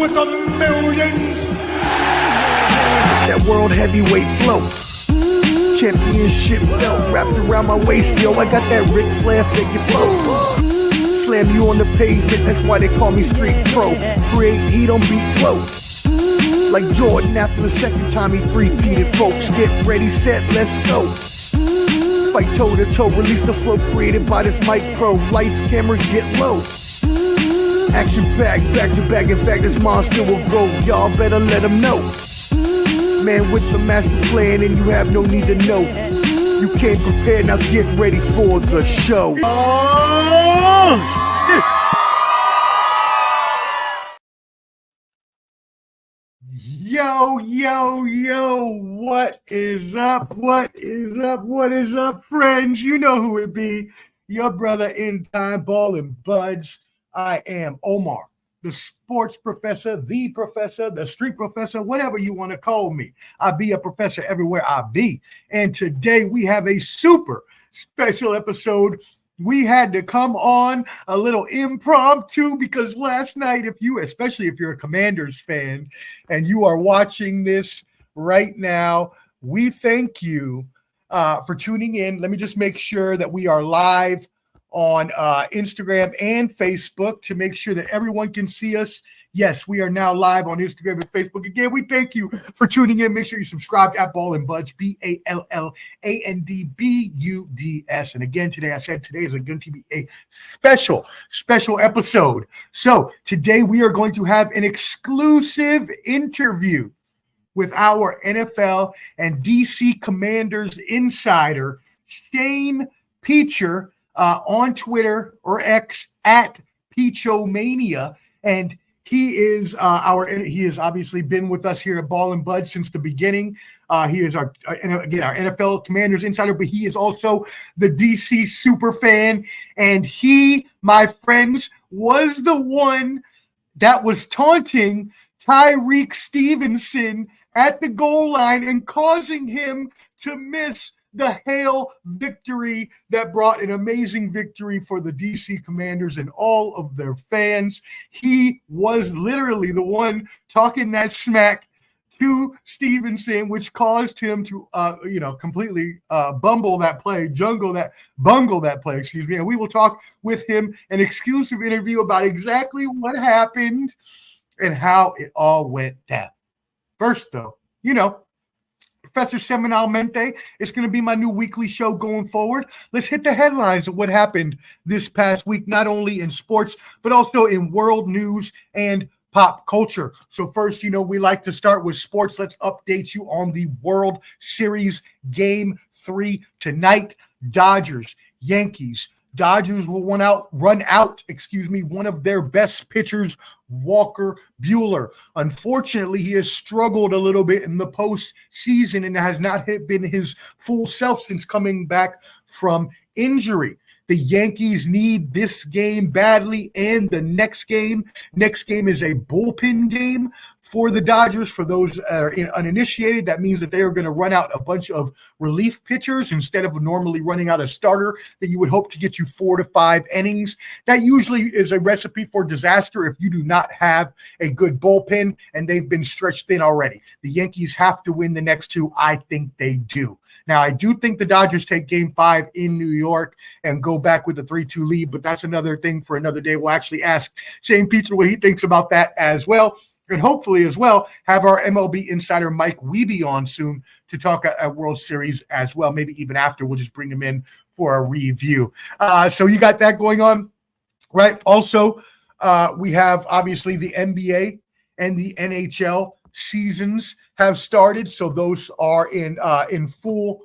with the millions. It's that world heavyweight flow. Championship belt wrapped around my waist, yo. I got that Ric Flair figure flow. Slam you on the pavement, that's why they call me Street Pro. Create heat on beat flow. Like Jordan after the second time he three-peated, folks. Get ready, set, let's go. Fight toe to toe, release the flow created by this mic pro. Lights, cameras, get low. Action packed, back to back. In fact, this monster will go. Y'all better let him know. Man with the master plan, and you have no need to know. You came prepared, now get ready for the show. Yo, yo, yo, what is up? What is up? What is up, friends? You know who it be. Your brother in time, ball and buds. I am Omar, the sports professor, the street professor, whatever you want to call me. I be a professor everywhere I be. And today we have a super special episode. We had to come on a little impromptu because last night, especially if you're a Commanders fan and you are watching this right now, we thank you for tuning in. Let me just make sure that we are live on Instagram and Facebook to make sure that everyone can see us. Yes, we are now live on Instagram and Facebook. Again, we thank you for tuning in. Make sure you subscribe at Ball and Buds, BALLANDBUDS. And again, today is going to be a special episode. So today we are going to have an exclusive interview with our NFL and DC Commanders insider, Shane Peacher, on Twitter or X at Peachomania, and he has obviously been with us here at Ball and Bud since the beginning. He is our NFL Commanders insider, but he is also the DC Superfan, and he, my friends, was the one that was taunting Tyrique Stevenson at the goal line and causing him to miss the hail victory that brought an amazing victory for the DC Commanders and all of their fans. He was literally the one talking that smack to Stevenson, which caused him to, completely bungle that play. Excuse me. And we will talk with him, an exclusive interview about exactly what happened and how it all went down. First, though, Professor Seminalmente is going to be my new weekly show going forward. Let's hit the headlines of what happened this past week, not only in sports, but also in world news and pop culture. So first, we like to start with sports. Let's update you on the World Series Game 3 tonight. Dodgers, Yankees. Dodgers will run out, one of their best pitchers, Walker Buehler. Unfortunately, he has struggled a little bit in the postseason and has not been his full self since coming back from injury. The Yankees need this game badly and the next game. Next game is a bullpen game for the Dodgers. For those that are uninitiated, that means that they are going to run out a bunch of relief pitchers instead of normally running out a starter that you would hope to get you 4 to 5 innings. That usually is a recipe for disaster if you do not have a good bullpen, and they've been stretched thin already. The Yankees have to win the next two. I think they do. Now, I do think the Dodgers take Game 5 in New York and go back with the 3-2 lead, but that's another thing for another day. We'll actually ask Shane Peacher what he thinks about that as well, and hopefully as well have our MLB insider Mike Wiebe on soon to talk at World Series as well, maybe even after. We'll just bring him in for a review. So you got that going on, right? Also, we have obviously the NBA and the NHL seasons have started, so those are in full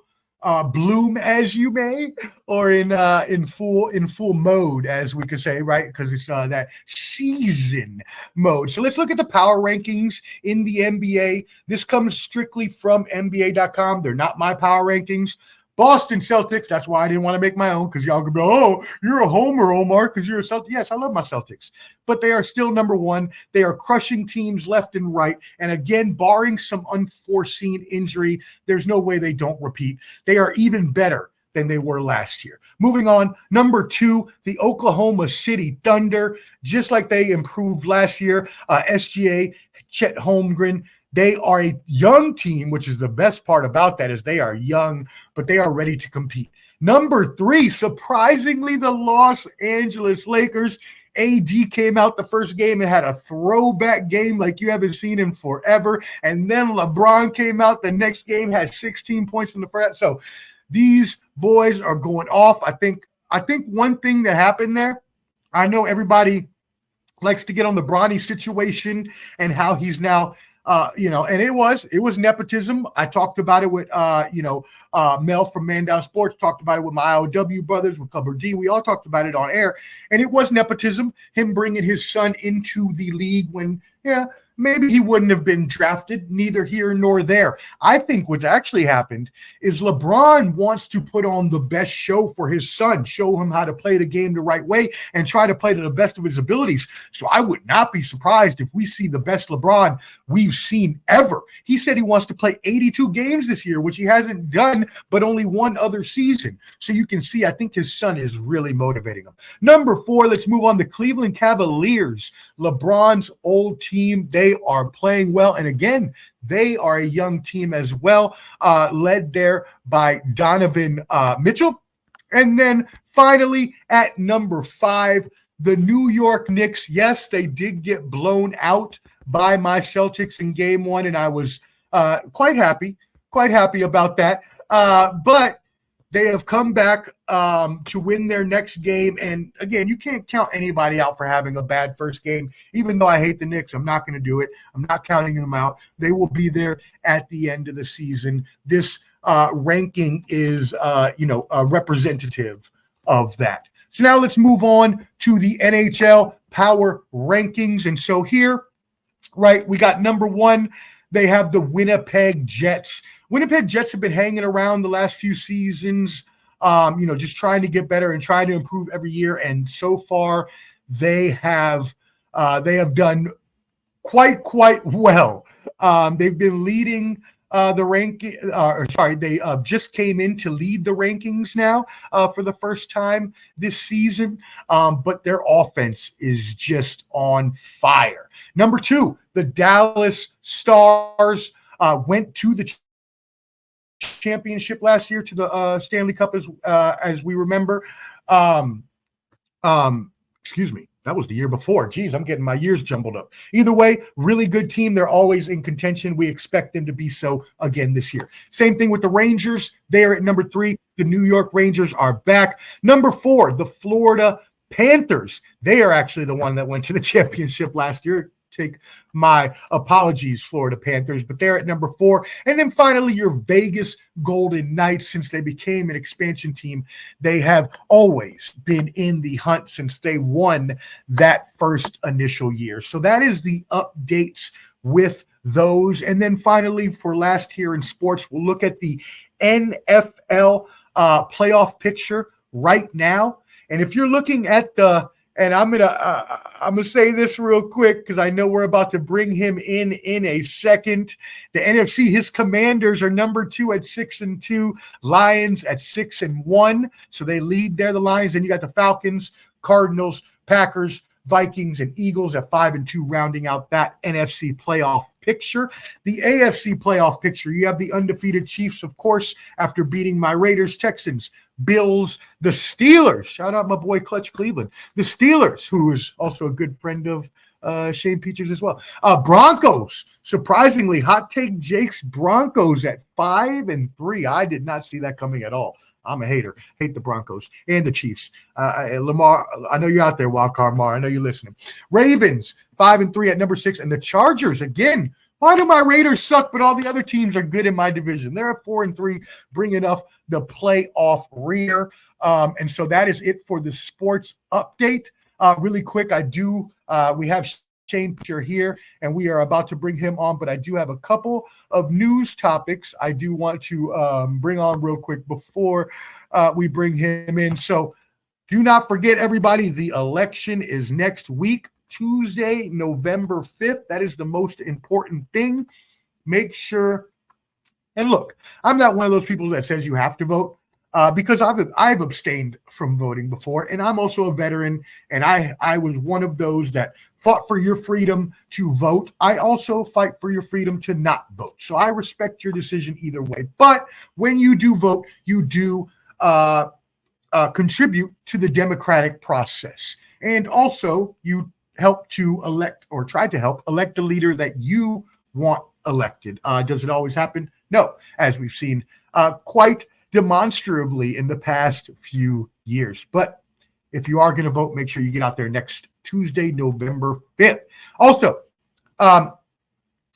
bloom, as you may, or in full mode, as we could say, right? Because it's that season mode. So let's look at the power rankings in the NBA. This comes strictly from NBA.com. They're not my power rankings. Boston Celtics, that's why I didn't want to make my own, because y'all could be, oh, you're a homer, Omar, because you're a Celtic. Yes, I love my Celtics, but they are still number one. They are crushing teams left and right. And again, barring some unforeseen injury, there's no way they don't repeat. They are even better than they were last year. Moving on, number 2, the Oklahoma City Thunder, just like they improved last year. SGA, Chet Holmgren, they are a young team, which is the best part about that is they are young, but they are ready to compete. Number 3, surprisingly, the Los Angeles Lakers. AD came out the first game and had a throwback game like you haven't seen him forever. And then LeBron came out the next game, had 16 points in the first. So these boys are going off. I think one thing that happened there, I know everybody likes to get on the Bronny situation and how he's now and it was nepotism. I talked about it with, Mel from Man Down Sports, talked about it with my IOW brothers, with Cover D. We all talked about it on air. And it was nepotism, him bringing his son into the league when, maybe he wouldn't have been drafted, neither here nor there. I think what actually happened is LeBron wants to put on the best show for his son, show him how to play the game the right way, and try to play to the best of his abilities. So I would not be surprised if we see the best LeBron we've seen ever. He said he wants to play 82 games this year, which he hasn't done, but only one other season. So you can see, I think his son is really motivating him. Number 4, let's move on. The Cleveland Cavaliers, LeBron's old team. They are playing well. And again, they are a young team as well, led there by Donovan Mitchell. And then finally at number 5, the New York Knicks. Yes, they did get blown out by my Celtics in game 1. And I was quite happy about that. But they have come back to win their next game. And again, you can't count anybody out for having a bad first game. Even though I hate the Knicks, I'm not going to do it. I'm not counting them out. They will be there at the end of the season. This ranking is, representative of that. So now let's move on to the NHL Power Rankings. And so here, right, we got number 1. They have the Winnipeg Jets. Winnipeg Jets have been hanging around the last few seasons, just trying to get better and trying to improve every year. And so far, they have done quite well. They've been leading the ranking. They just came in to lead the rankings now for the first time this season. But their offense is just on fire. Number 2, the Dallas Stars went to the championship last year, to the Stanley Cup, as we remember. Excuse me, that was the year before. Geez, I'm getting my years jumbled up. Either way, really good team. They're always in contention. We expect them to be so again this year. Same thing with the Rangers. They're at number 3. The New York Rangers are back. Number 4, the Florida Panthers. They are actually the one that went to the championship last year. Take my apologies, Florida Panthers, but they're at number 4. And then finally, your Vegas Golden Knights. Since they became an expansion team, they have always been in the hunt since they won that first initial year. So that is the updates with those. And then finally, for last here in sports, we'll look at the NFL playoff picture right now. And if you're looking at and I'm gonna say this real quick because I know we're about to bring him in a second. The NFC, his Commanders are number 2 at 6-2, Lions at 6-1, so they lead there. The Lions. Then you got the Falcons, Cardinals, Packers, Vikings, and Eagles at 5-2, rounding out that NFC playoff picture. The AFC playoff picture, you have the undefeated Chiefs, of course, after beating my Raiders, Texans, Bills, the Steelers. Shout out my boy Clutch Cleveland. The Steelers, who is also a good friend of Shane Peters as well. Broncos, surprisingly, hot take Jake's Broncos at 5-3. I did not see that coming at all. I'm a hater. Hate the Broncos and the Chiefs. Lamar, I know you're out there, Wildcard Mar. I know you're listening. Ravens, 5-3 at number 6. And the Chargers, again, why do my Raiders suck, but all the other teams are good in my division? They're at 4-3, bringing up the playoff rear. And so that is it for the sports update. Really quick, we have Shane Peters here, and we are about to bring him on, but I do have a couple of news topics I do want to bring on real quick before we bring him in. So do not forget, everybody, the election is next week, Tuesday, November 5th. That is the most important thing. Make sure, and look, I'm not one of those people that says you have to vote. because I've abstained from voting before, and I'm also a veteran, and I was one of those that fought for your freedom to vote. I also fight for your freedom to not vote. So I respect your decision either way. But when you do vote, you do contribute to the democratic process, and also you help to elect, or try to help elect the leader that you want elected. Does it always happen? No, as we've seen quite demonstrably in the past few years. But if you are going to vote, make sure you get out there next Tuesday, November 5th. Also,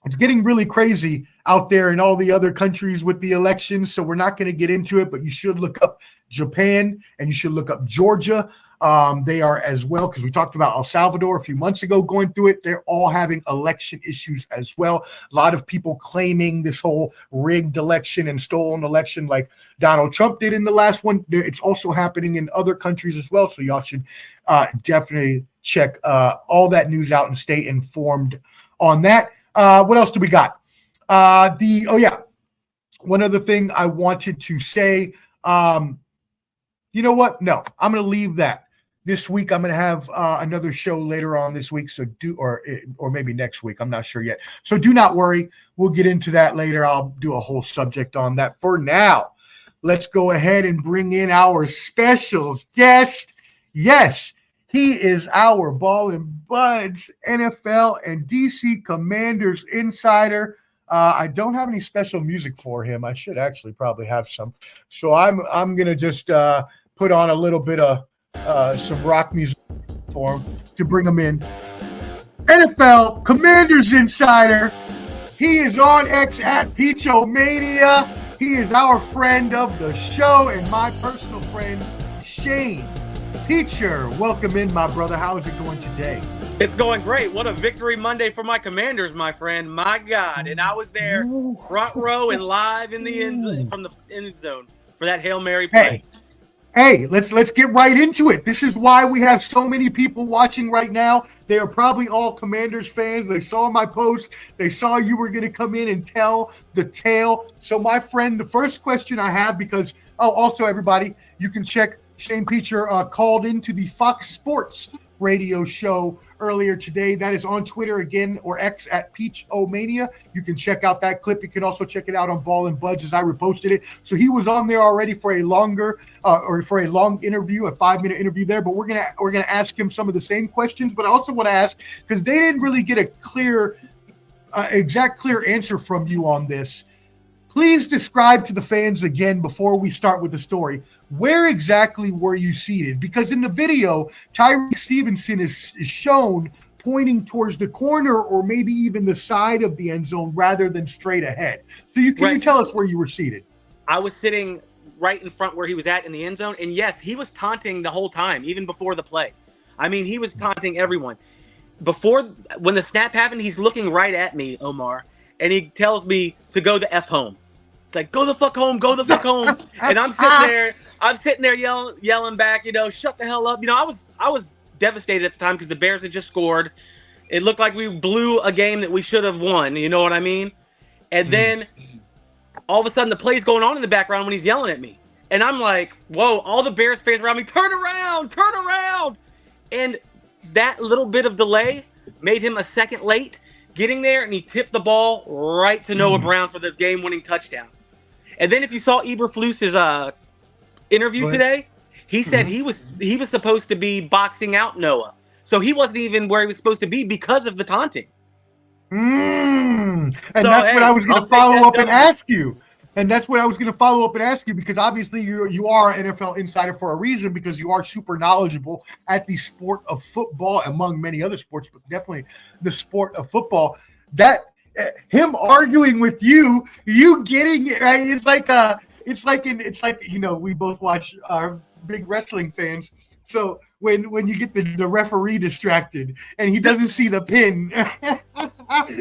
it's getting really crazy out there in all the other countries with the elections, so we're not going to get into it, but you should look up Japan and you should look up Georgia. They are as well, because we talked about El Salvador a few months ago going through it. They're all having election issues as well. A lot of people claiming this whole rigged election and stolen election like Donald Trump did in the last one. It's also happening in other countries as well, so y'all should definitely check all that news out and stay informed on that. What else do we got? One other thing I wanted to say. You know what? No, I'm going to leave that. This week, I'm going to have another show later on this week, so or maybe next week. I'm not sure yet. So do not worry. We'll get into that later. I'll do a whole subject on that. For now, let's go ahead and bring in our special guest. Yes, he is our Ball and Buds NFL and DC Commanders insider. I don't have any special music for him. I should actually probably have some. So I'm gonna just put on a little bit of some rock music for him to bring him in. NFL Commanders insider. He is on X at Peachomania. He is our friend of the show and my personal friend, Shane Peacher. Welcome in, my brother. How is it going today? It's going great. What a victory Monday for my Commanders, my friend. My God. And I was there front row and live in the from the end zone for that Hail Mary play. Hey, let's get right into it. This is why we have so many people watching right now. They are probably all Commanders fans. They saw my post. They saw you were going to come in and tell the tale. So, my friend, the first question I have, because also everybody, you can check Shane Peacher called into the Fox Sports radio show earlier today. That is on Twitter again, or X at Peachomania. You can check out that clip. You can also check it out on Ball and Buds as I reposted it. So he was on there already for a longer or for a long interview, a 5-minute interview there. But we're gonna ask him some of the same questions. But I also want to ask, because they didn't really get a clear answer from you on this. Please describe to the fans again before we start with the story. Where exactly were you seated? Because in the video, Tyrique Stevenson is shown pointing towards the corner or maybe even the side of the end zone rather than straight ahead. So can you tell us where you were seated? I was sitting right in front where he was at in the end zone. And yes, he was taunting the whole time, even before the play. I mean, he was taunting everyone. When the snap happened, he's looking right at me, Omar, and he tells me to go the F home. It's like, go the fuck home, go the fuck home. And I'm sitting there yelling back, shut the hell up. I was devastated at the time because the Bears had just scored. It looked like we blew a game that we should have won. You know what I mean? And then all of a sudden the play's going on in the background when he's yelling at me. And I'm like, whoa, all the Bears fans around me, turn around. And that little bit of delay made him a second late getting there, and he tipped the ball right to Noah Brown for the game-winning touchdown. And then if you saw Eberflus's interview today, he said he was supposed to be boxing out Noah. So he wasn't even where he was supposed to be because of the taunting. And that's what I was going to follow up and ask you. Because obviously you are an NFL insider for a reason, because you are super knowledgeable at the sport of football, among many other sports, but definitely the sport of football. That him arguing with you getting it right. It's like we both watch our big wrestling fans. So when you get the referee distracted and he doesn't see the pin,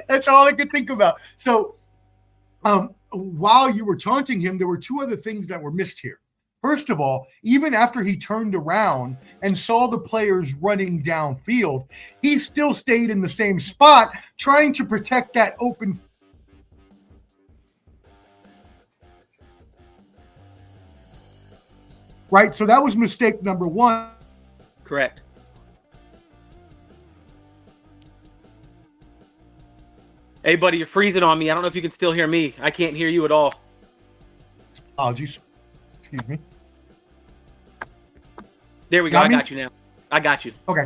that's all I could think about. So while you were taunting him, there were two other things that were missed here. First of all, even after he turned around and saw the players running downfield, he still stayed in the same spot trying to protect that open. right? So that was mistake number one. Correct. Hey, buddy, you're freezing on me. I don't know if you can still hear me. I can't hear you at all. Apologies. Excuse me. There we go. I got you now. I got you. Okay.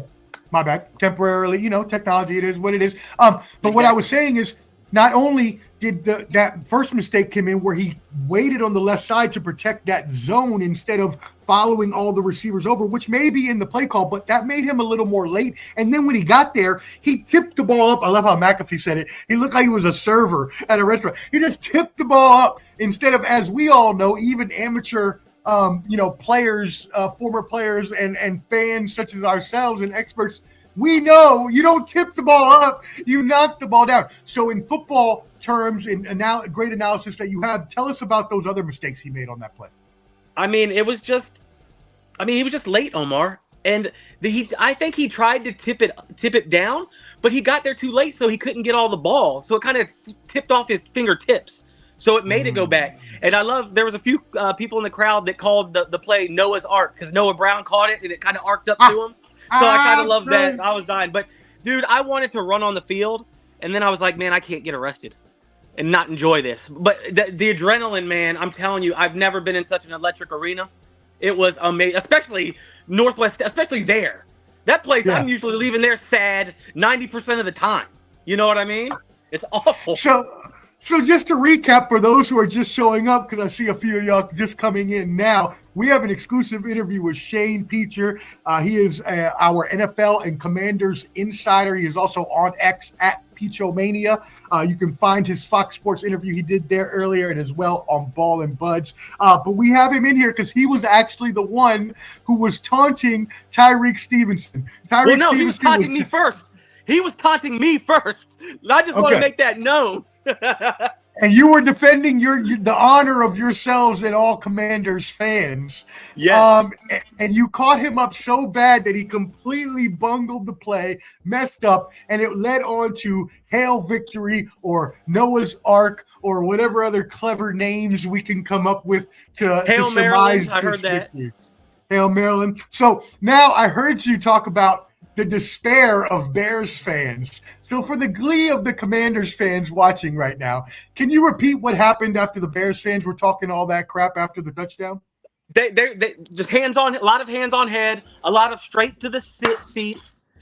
My bad. Temporarily, technology, it is what it is. But what I was saying is, not only did that first mistake come in where he waited on the left side to protect that zone instead of following all the receivers over, which may be in the play call, but that made him a little more late. And then when he got there, he tipped the ball up. I love how McAfee said it. He looked like he was a server at a restaurant. He just tipped the ball up instead of, as we all know, even amateur players, former players and fans such as ourselves and experts, we know you don't tip the ball up, you knock the ball down. So in football terms, in great analysis that you have, tell us about those other mistakes he made on that play. I mean, he was just late, Omar. And I think he tried to tip it down, but he got there too late, so he couldn't get all the ball. So it kind of tipped off his fingertips. So it made it go back. And there was a few people in the crowd that called the play Noah's Ark because Noah Brown caught it and it kind of arced up to him. So I kind of loved that. I was dying. But, dude, I wanted to run on the field, and then I was like, man, I can't get arrested and not enjoy this. But the adrenaline, man, I'm telling you, I've never been in such an electric arena. It was amazing, especially Northwest, especially there. That place, yeah. I'm usually leaving there sad 90% of the time. You know what I mean? It's awful. So just to recap for those who are just showing up, because I see a few of y'all just coming in now, we have an exclusive interview with Shane Peacher. He is our NFL and Commanders insider. He is also on X at Peachomania. You can find his Fox Sports interview he did there earlier and as well on Ball and Buds. But we have him in here because he was actually the one who was taunting Tyrique Stevenson. He was taunting me first. He was taunting me first. I just want to make that known. And you were defending the honor of yourselves and all Commanders fans. Yes. And you caught him up so bad that he completely bungled the play, messed up, and it led on to Hail Victory or Noah's Ark or whatever other clever names we can come up with to Hail surmise Maryland. I heard that. Hail Maryland. So now I heard you talk about the despair of Bears fans. So for the glee of the Commanders fans watching right now, can you repeat what happened after the Bears fans were talking all that crap after the touchdown? They just a lot of hands on head, a lot of straight to the seat.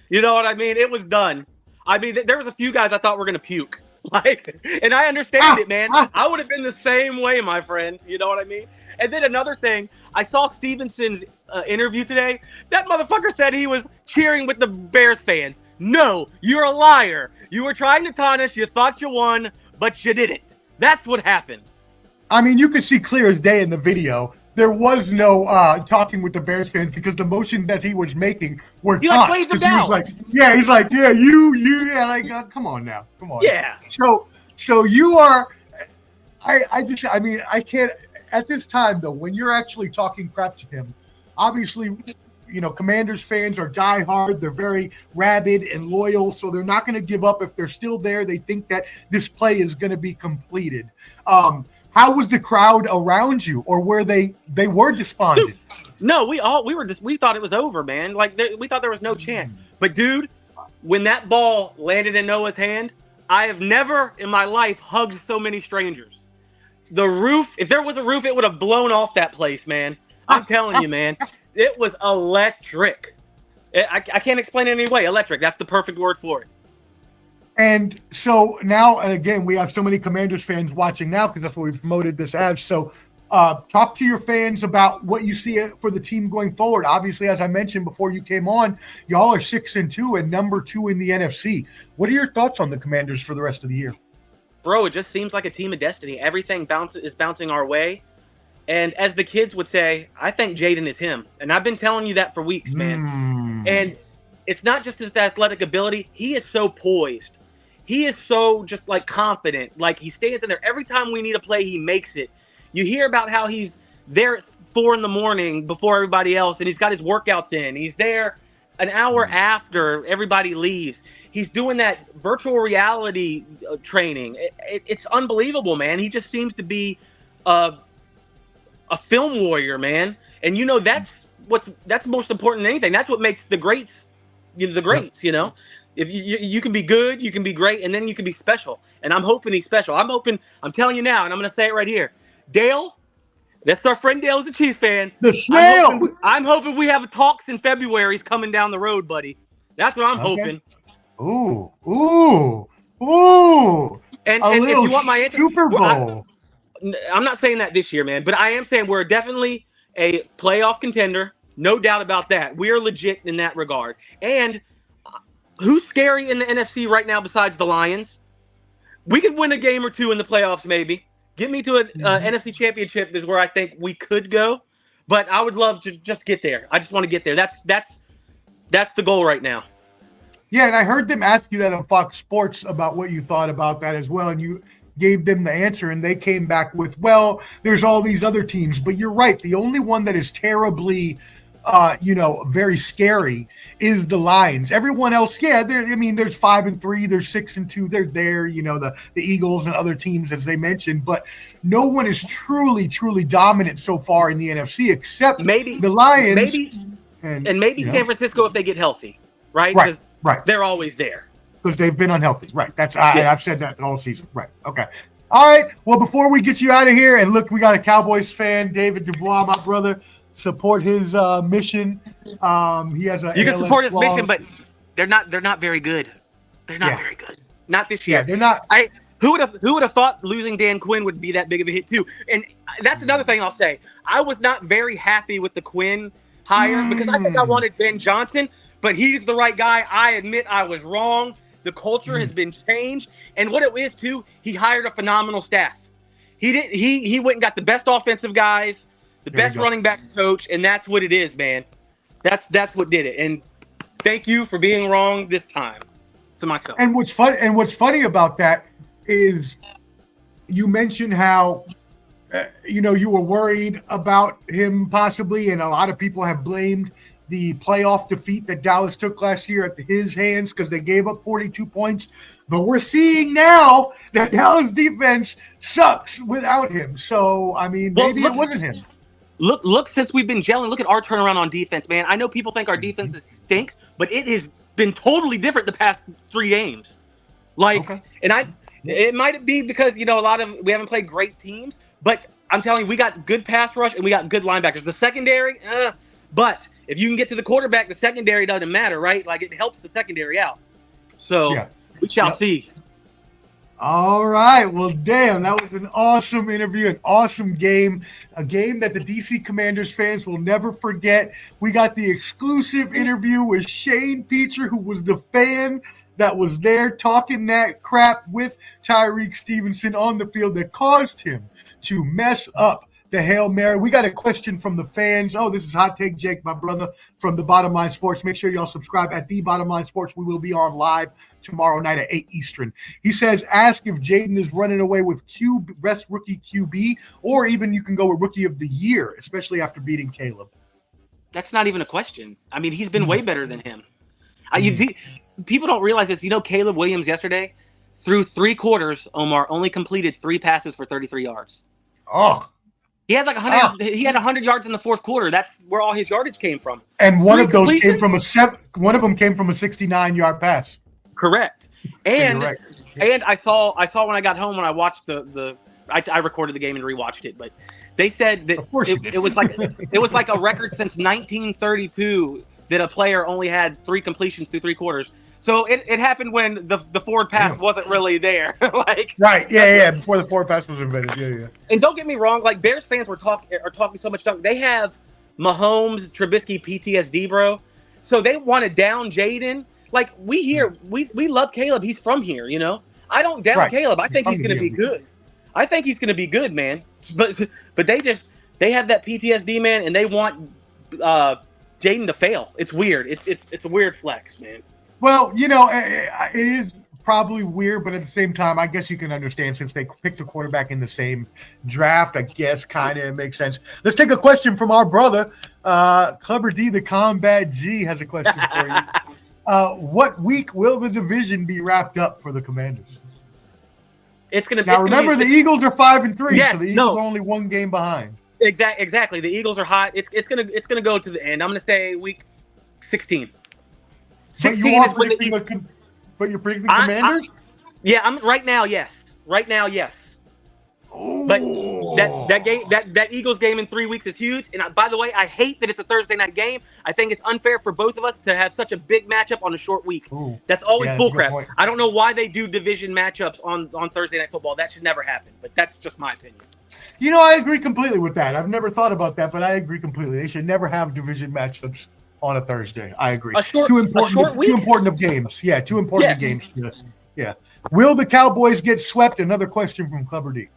You know what I mean? It was done. I mean, there was a few guys I thought were going to puke. And I understand it, man. I would have been the same way, my friend. You know what I mean? And then another thing, I saw Stevenson's interview today. That motherfucker said he was cheering with the Bears fans. No, you're a liar. You were trying to taunt us. You thought you won, but you didn't. That's what happened. I mean, you could see clear as day in the video. There was no talking with the Bears fans because the motion that he was making were taunts. Because he was like, come on now. Come on. Yeah. So you are, I can't, at this time though, when you're actually talking crap to him, obviously, Commanders fans are diehard. They're very rabid and loyal, so they're not going to give up if they're still there. They think that this play is going to be completed. How was the crowd around you, or were they were despondent? No, we thought it was over, man. We thought there was no chance. But dude, when that ball landed in Noah's hand, I have never in my life hugged so many strangers. The roof, if there was a roof, it would have blown off that place, man. I'm telling you, man. It was electric. I can't explain it any way. Electric. That's the perfect word for it. And so now, and again, we have so many Commanders fans watching now because that's what we promoted this as. So talk to your fans about what you see for the team going forward. Obviously, as I mentioned before you came on, y'all are 6-2 and number 2 in the NFC. What are your thoughts on the Commanders for the rest of the year? Bro, it just seems like a team of destiny. Everything is bouncing our way. And as the kids would say, I think Jaden is him. And I've been telling you that for weeks, man. And it's not just his athletic ability. He is so poised. He is so just confident. He stands in there. Every time we need a play, he makes it. You hear about how he's there at 4 a.m. before everybody else, and he's got his workouts in. He's there an hour after everybody leaves. He's doing that virtual reality training. It's unbelievable, man. He just seems to be a film warrior, man. And that's most important than anything. That's what makes the greats, the greats. If you can be good, you can be great, and then you can be special. And I'm hoping he's special. I'm telling you now, and I'm going to say it right here. Dale, that's our friend Dale, is a Chiefs fan. The snail. I'm hoping we have talks in February coming down the road, buddy. That's what I'm hoping. Ooh. And if you want my answer, Super Bowl. I'm not saying that this year, man, but I am saying we're definitely a playoff contender. No doubt about that. We are legit in that regard. And who's scary in the NFC right now besides the Lions? We could win a game or two in the playoffs, maybe. Get me to an NFC championship is where I think we could go. But I would love to just get there. I just want to get there. That's the goal right now. Yeah, and I heard them ask you that on Fox Sports about what you thought about that as well, and you gave them the answer, and they came back with, well, there's all these other teams. But you're right. The only one that is terribly – very scary is the Lions. Everyone else, there's 5-3, there's 6-2, they're there, the Eagles and other teams, as they mentioned, but no one is truly dominant so far in the NFC except maybe the Lions. Maybe San Francisco if they get healthy, right? Right. They're always there. Because they've been unhealthy. Right. I've said that all season. Right. Okay. All right. Well, before we get you out of here, and look, we got a Cowboys fan, David Dubois, my brother. Support his mission. He has a. You can support his mission, but they're not very good. They're not very good. Not this year. Yeah, they're not. Who would have thought losing Dan Quinn would be that big of a hit too? And that's another thing I'll say. I was not very happy with the Quinn hire because I think I wanted Ben Johnson, but he's the right guy. I admit I was wrong. The culture has been changed, and what it is too, he hired a phenomenal staff. He went and got the best offensive guys. The best running backs coach, and that's what it is, man. That's what did it. And thank you for being wrong this time to myself. And what's funny about that is you mentioned how you were worried about him possibly, and a lot of people have blamed the playoff defeat that Dallas took last year at his hands because they gave up 42 points. But we're seeing now that Dallas defense sucks without him. So maybe it wasn't him. Look, since we've been gelling, look at our turnaround on defense, man. I know people think our defense stinks, but it has been totally different the past 3 games. It might be because, we haven't played great teams, but I'm telling you, we got good pass rush and we got good linebackers. The secondary, but if you can get to the quarterback, the secondary doesn't matter, right? Like, it helps the secondary out. So we shall see. All right. Well, damn, that was an awesome interview, an awesome game, a game that the DC Commanders fans will never forget. We got the exclusive interview with Shane Peacher, who was the fan that was there talking that crap with Tyrique Stevenson on the field that caused him to mess up the Hail Mary. We got a question from the fans. Oh, this is Hot Take Jake, my brother from the Bottom Line Sports. Make sure y'all subscribe at the Bottom Line Sports. We will be on live tomorrow night at 8 Eastern. He says, ask if Jaden is running away with best rookie QB, or even you can go with rookie of the year, especially after beating Caleb. That's not even a question. He's been way better than him. People don't realize this. Caleb Williams yesterday, through 3 quarters, Omar only completed 3 passes for 33 yards. Oh. He had 100. He had 100 yards in the 4th quarter. That's where all his yardage came from. And one of those came from one of them came from a 69-yard pass. Correct. And I saw when I got home when I watched I recorded the game and rewatched it, but they said that it was like a record since 1932 that a player only had 3 completions through 3 quarters. So it happened when the forward pass wasn't really there. Before the forward pass was invented. Yeah. And don't get me wrong, Bears fans are talking so much junk. They have Mahomes, Trubisky, PTSD, bro. So they want to down Jaden. We love Caleb. He's from here, I don't down Caleb. I think he's going to be good. I think he's going to be good, man. But they have that PTSD, man, and they want Jaden to fail. It's weird. It's a weird flex, man. Well, it is probably weird, but at the same time, I guess you can understand since they picked a quarterback in the same draft. I guess kind of makes sense. Let's take a question from our brother, Clever D, the Combat G, has a question for you. What week will the division be wrapped up for the Commanders? It's going to be. Now, remember, the Eagles are 5-3, yes, so the Eagles are only 1 game behind. Exactly. The Eagles are hot. It's gonna go to the end. I'm gonna say week 16. 16 is when the Eagles. But you're predicting the Commanders? I'm right now. Yes. Right now, yes. Ooh. But that Eagles game in 3 weeks is huge. And by the way, I hate that it's a Thursday night game. I think it's unfair for both of us to have such a big matchup on a short week. Ooh. That's always bullcrap. Point. I don't know why they do division matchups on Thursday night football. That should never happen. But that's just my opinion. I agree completely with that. I've never thought about that, but I agree completely. They should never have division matchups on a Thursday. I agree. Too important of games. Yeah, too important of games. Yeah. Will the Cowboys get swept? Another question from Clubber D.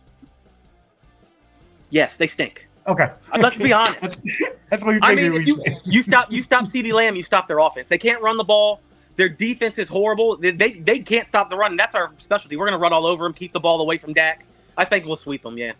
Yes, they stink. Okay. Let's be honest. That's what you stop CeeDee Lamb, you stop their offense. They can't run the ball. Their defense is horrible. They can't stop the run. And that's our specialty. We're going to run all over them, keep the ball away from Dak. I think we'll sweep them, yeah.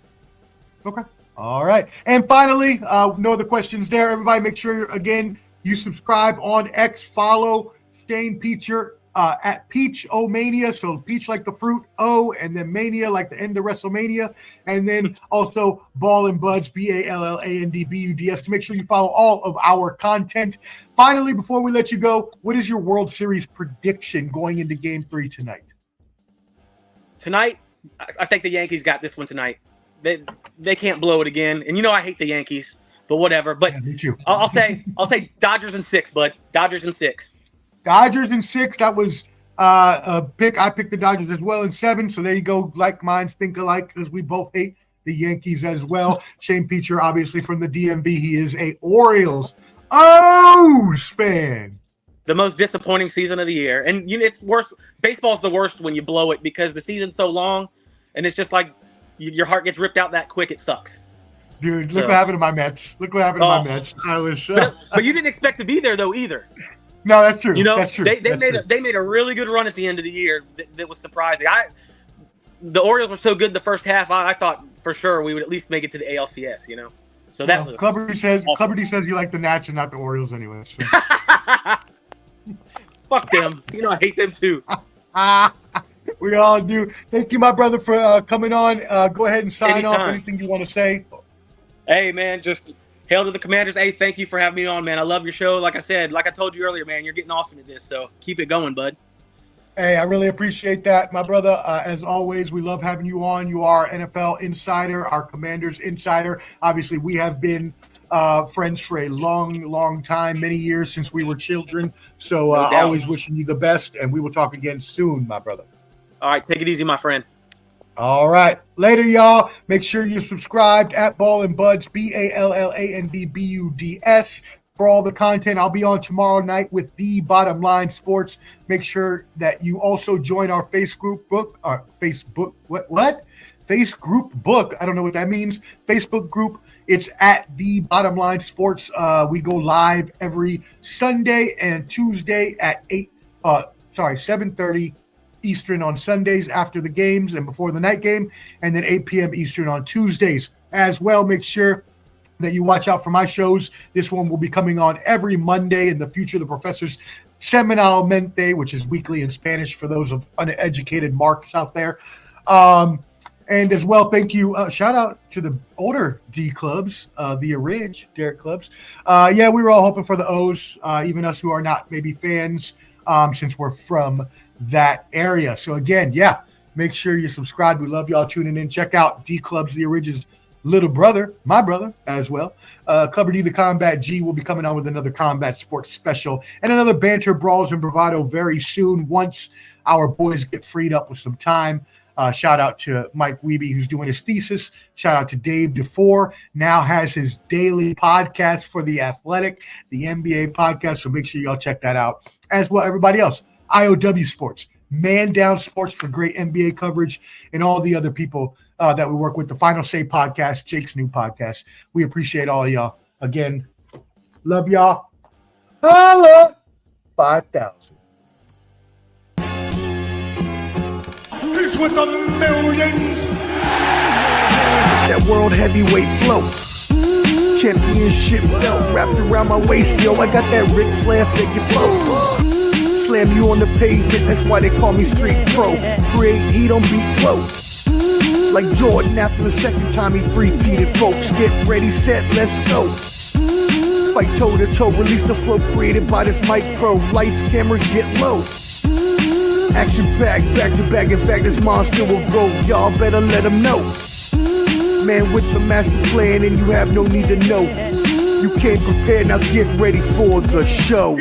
Okay. All right. And finally, no other questions there. Everybody make sure, again, you subscribe on X. Follow Shane Peacher at Peach-O-Mania. So Peach like the fruit, O, and then Mania like the end of WrestleMania. And then also Ball and Buds, BALLANDBUDS, to make sure you follow all of our content. Finally, before we let you go, what is your World Series prediction going into Game 3 tonight? Tonight, I think the Yankees got this one tonight. They can't blow it again. And I hate the Yankees, but whatever. But me too. I'll say Dodgers in 6, bud. Dodgers in 6. Dodgers in 6. That was a pick. I picked the Dodgers as well in 7. So there you go. Like minds think alike, because we both hate the Yankees as well. Shane Peacher, obviously from the DMV, he is a Orioles O's fan. The most disappointing season of the year. And it's worse. Baseball's the worst when you blow it because the season's so long, and it's just like your heart gets ripped out that quick. It sucks. Dude, look what happened to my Mets. I was but you didn't expect to be there though either. No, that's true. That's true. They made a really good run at the end of the year that was surprising. The Orioles were so good the first half. I thought for sure we would at least make it to the ALCS. So that was Clubber D says you like the Nats and not the Orioles anyway. So. Fuck them. I hate them too. We all do. Thank you, my brother, for coming on. Go ahead and sign off. Anytime. Anything you want to say? Hey, man, just hail to the Commanders. Hey, thank you for having me on, man. I love your show. Like I told you earlier, man, you're getting awesome at this. So keep it going, bud. Hey, I really appreciate that, my brother. As always, we love having you on. You are NFL insider, our Commanders insider. Obviously, we have been friends for a long, long time, many years since we were children. So always wishing you the best, and we will talk again soon, my brother. All right, take it easy, my friend. All right. Later, y'all. Make sure you're subscribed at Ball and Buds, BALLANDBUDS, for all the content. I'll be on tomorrow night with The Bottom Line Sports. Make sure that you also join our Facebook group. Facebook book. I don't know what that means. Facebook group. It's at The Bottom Line Sports. We go live every Sunday and Tuesday at 7:30 Eastern on Sundays after the games and before the night game, and then 8 p.m. Eastern on Tuesdays as well. Make sure that you watch out for my shows. This one will be coming on every Monday in the future. The Professor's Semanalmente, which is weekly in Spanish for those of uneducated marks out there. And as well, thank you. Shout out to the older D clubs, the Ridge Derek clubs. We were all hoping for the O's, even us who are not maybe fans, since we're from that area. So again, make sure you subscribe. We love y'all tuning in. Check out D Clubs, the Ridge's little brother, my brother as well. Clubber D, the Combat G, will be coming on with another combat sports special and another banter, brawls, and bravado very soon once our boys get freed up with some time. Shout out to Mike Wiebe, who's doing his thesis. Shout out to Dave DeFore, now has his daily podcast for The Athletic, the NBA podcast. So make sure y'all check that out as well. Everybody else, IOW Sports, Man Down Sports for great NBA coverage, and all the other people that we work with. The Final Say podcast, Jake's new podcast. We appreciate all of y'all. Again, love y'all. Holla! 5,000. He's with the millions. It's that world heavyweight flow. Championship belt wrapped around my waist. Yo, I got that Ric Flair figure flow. Slam you on the pavement, that's why they call me Street Pro. Create heat on beat flow. Like Jordan after the second time he three-peated. Folks, get ready, set, let's go. Fight toe to toe, release the flow created by this mic pro. Lights, camera, get low. Action back to back. In fact, this monster will grow. Y'all better let him know. Man with the master plan, and you have no need to know. You came prepared, now get ready for the show.